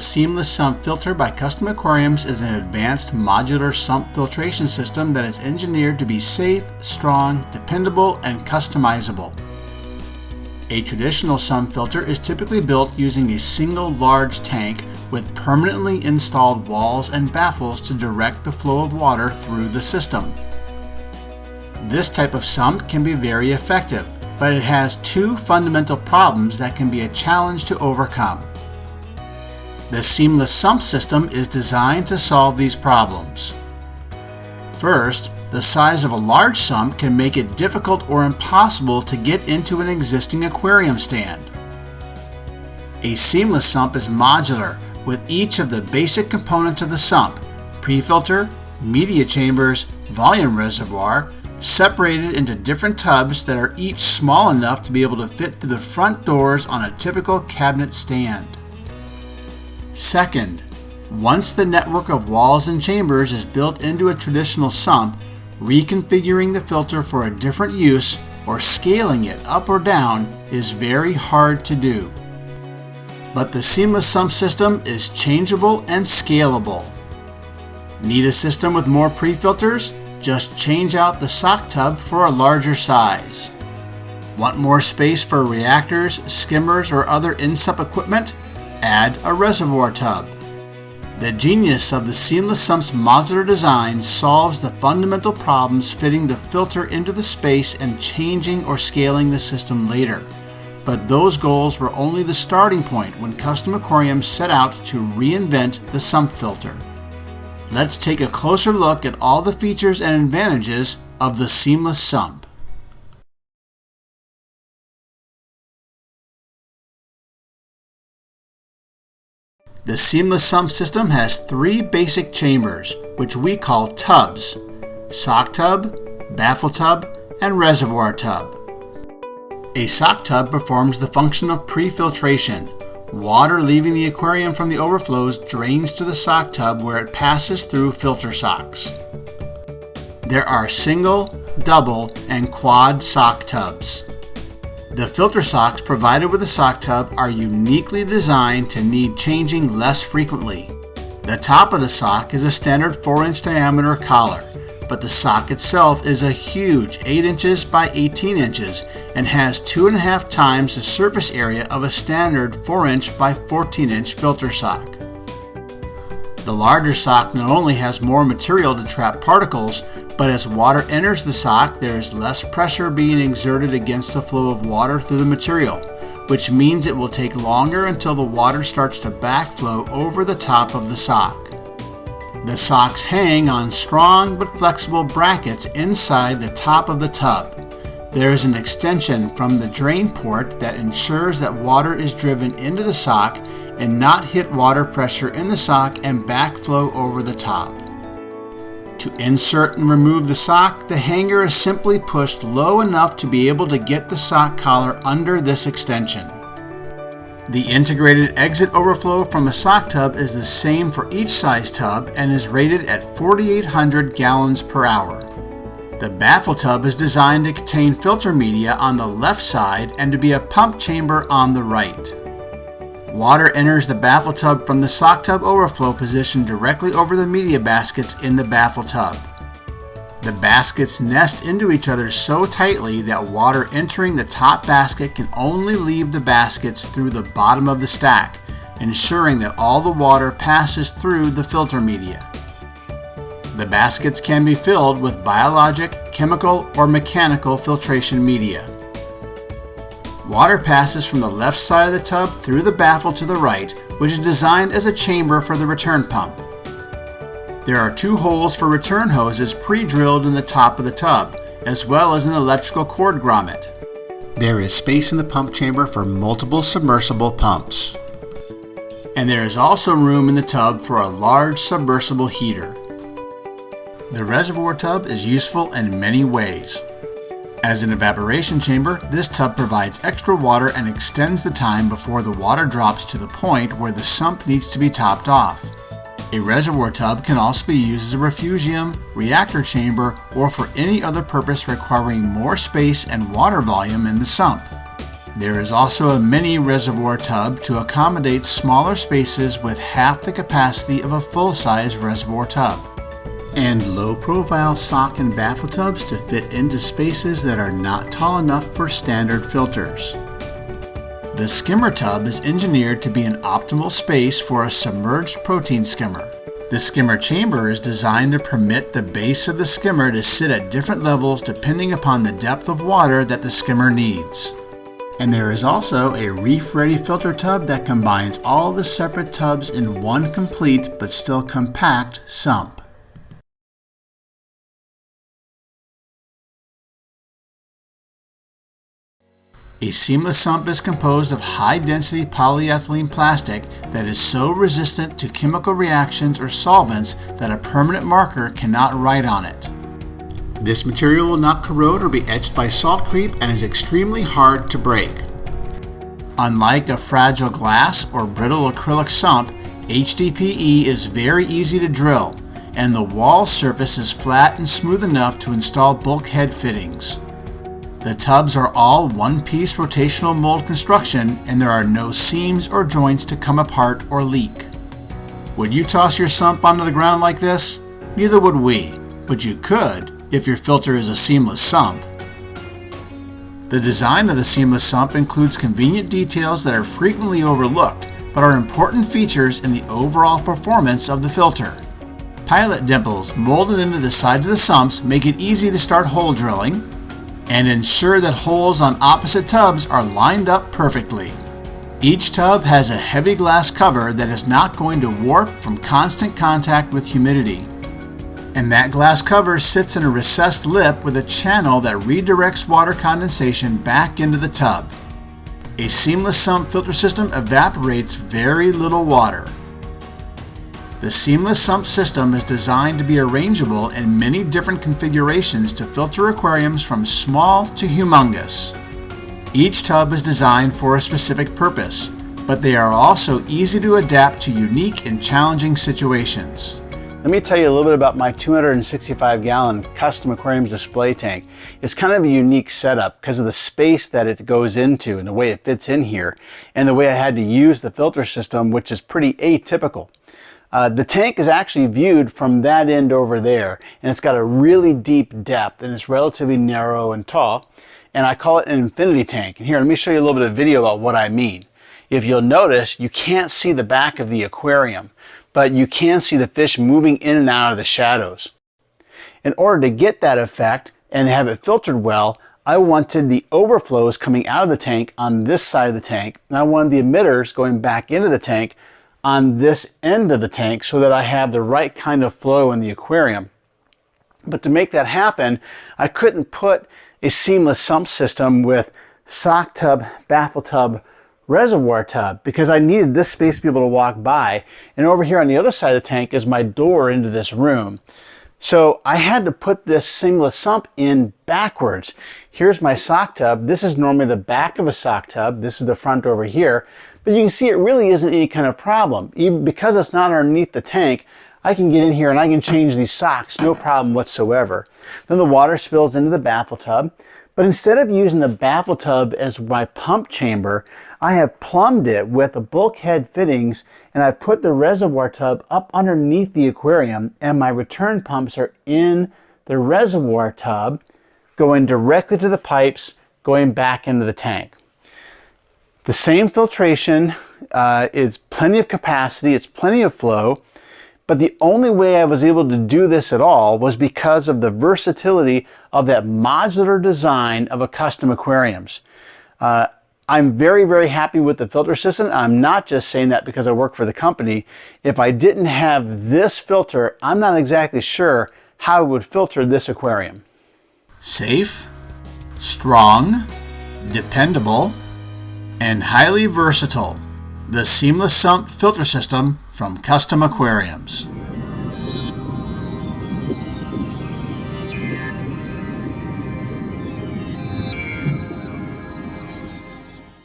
Seamless Sump filter by Custom Aquariums is an advanced modular sump filtration system that is engineered to be safe, strong, dependable, and customizable. A traditional sump filter is typically built using a single large tank with permanently installed walls and baffles to direct the flow of water through the system. This type of sump can be very effective, but it has two fundamental problems that can be a challenge to overcome. The Seamless Sump system is designed to solve these problems. First, the size of a large sump can make it difficult or impossible to get into an existing aquarium stand. A seamless sump is modular, with each of the basic components of the sump, pre-filter, media chambers, volume reservoir, separated into different tubs that are each small enough to be able to fit through the front doors on a typical cabinet stand. Second, once the network of walls and chambers is built into a traditional sump, reconfiguring the filter for a different use or scaling it up or down is very hard to do. But the Seamless Sump system is changeable and scalable. Need a system with more pre-filters? Just change out the sock tub for a larger size. Want more space for reactors, skimmers, or other in-sump equipment? Add a reservoir tub. The genius of the Seamless Sump's modular design solves the fundamental problems fitting the filter into the space and changing or scaling the system later. But those goals were only the starting point when Custom Aquariums set out to reinvent the sump filter. Let's take a closer look at all the features and advantages of the Seamless Sump. The Seamless Sump system has three basic chambers, which we call tubs: sock tub, baffle tub, and reservoir tub. A sock tub performs the function of pre-filtration. Water leaving the aquarium from the overflows drains to the sock tub where it passes through filter socks. There are single, double, and quad sock tubs. The filter socks provided with the sock tub are uniquely designed to need changing less frequently. The top of the sock is a standard 4-inch diameter collar, but the sock itself is a huge 8 inches by 18 inches and has 2.5 times the surface area of a standard 4-inch by 14-inch filter sock. The larger sock not only has more material to trap particles, but as water enters the sock, there is less pressure being exerted against the flow of water through the material, which means it will take longer until the water starts to backflow over the top of the sock. The socks hang on strong but flexible brackets inside the top of the tub. There is an extension from the drain port that ensures that water is driven into the sock and not hit water pressure in the sock and backflow over the top. To insert and remove the sock, the hanger is simply pushed low enough to be able to get the sock collar under this extension. The integrated exit overflow from a sock tub is the same for each size tub and is rated at 4,800 gallons per hour. The baffle tub is designed to contain filter media on the left side and to be a pump chamber on the right. Water enters the baffle tub from the sock tub overflow position directly over the media baskets in the baffle tub. The baskets nest into each other so tightly that water entering the top basket can only leave the baskets through the bottom of the stack, ensuring that all the water passes through the filter media. The baskets can be filled with biologic, chemical, or mechanical filtration media. Water passes from the left side of the tub through the baffle to the right, which is designed as a chamber for the return pump. There are 2 holes for return hoses pre-drilled in the top of the tub, as well as an electrical cord grommet. There is space in the pump chamber for multiple submersible pumps. And there is also room in the tub for a large submersible heater. The reservoir tub is useful in many ways. As an evaporation chamber, this tub provides extra water and extends the time before the water drops to the point where the sump needs to be topped off. A reservoir tub can also be used as a refugium, reactor chamber, or for any other purpose requiring more space and water volume in the sump. There is also a mini reservoir tub to accommodate smaller spaces with half the capacity of a full-size reservoir tub, and low-profile sock and baffle tubs to fit into spaces that are not tall enough for standard filters. The skimmer tub is engineered to be an optimal space for a submerged protein skimmer. The skimmer chamber is designed to permit the base of the skimmer to sit at different levels depending upon the depth of water that the skimmer needs. And there is also a reef-ready filter tub that combines all the separate tubs in one complete but still compact sump. A seamless sump is composed of high-density polyethylene plastic that is so resistant to chemical reactions or solvents that a permanent marker cannot write on it. This material will not corrode or be etched by salt creep and is extremely hard to break. Unlike a fragile glass or brittle acrylic sump, HDPE is very easy to drill, and the wall surface is flat and smooth enough to install bulkhead fittings. The tubs are all one-piece rotational mold construction, and there are no seams or joints to come apart or leak. Would you toss your sump onto the ground like this? Neither would we, but you could if your filter is a seamless sump. The design of the seamless sump includes convenient details that are frequently overlooked, but are important features in the overall performance of the filter. Pilot dimples molded into the sides of the sumps make it easy to start hole drilling, and ensure that holes on opposite tubs are lined up perfectly. Each tub has a heavy glass cover that is not going to warp from constant contact with humidity. And that glass cover sits in a recessed lip with a channel that redirects water condensation back into the tub. A seamless sump filter system evaporates very little water. The Seamless Sump system is designed to be arrangeable in many different configurations to filter aquariums from small to humongous. Each tub is designed for a specific purpose, but they are also easy to adapt to unique and challenging situations. Let me tell you a little bit about my 265-gallon custom aquariums display tank. It's kind of a unique setup because of the space that it goes into and the way it fits in here, and the way I had to use the filter system, which is pretty atypical. The tank is actually viewed from that end over there, and it's got a really deep depth, and it's relatively narrow and tall, and I call it an infinity tank. And here, let me show you a little bit of video about what I mean. If you'll notice, you can't see the back of the aquarium, but you can see the fish moving in and out of the shadows. In order to get that effect and have it filtered well, I wanted the overflows coming out of the tank on this side of the tank, and I wanted the emitters going back into the tank on this end of the tank so that I have the right kind of flow in the aquarium. But to make that happen, I couldn't put a seamless sump system with sock tub, baffle tub, reservoir tub, because I needed this space to be able to walk by. And over here on the other side of the tank is my door into this room. So I had to put this seamless sump in backwards. Here's my sock tub. This is normally the back of a sock tub. This is the front over here. But you can see it really isn't any kind of problem. Even because it's not underneath the tank, I can get in here and I can change these socks, no problem whatsoever. Then the water spills into the baffle tub. But instead of using the baffle tub as my pump chamber, I have plumbed it with the bulkhead fittings, and I've put the reservoir tub up underneath the aquarium, and my return pumps are in the reservoir tub, going directly to the pipes, going back into the tank. The same filtration is plenty of capacity, it's plenty of flow, but the only way I was able to do this at all was because of the versatility of that modular design of a custom aquariums. I'm very, very happy with the filter system. I'm not just saying that because I work for the company. If I didn't have this filter, I'm not exactly sure how I would filter this aquarium. Safe, strong, dependable, and highly versatile. The Seamless Sump filter system from Custom Aquariums.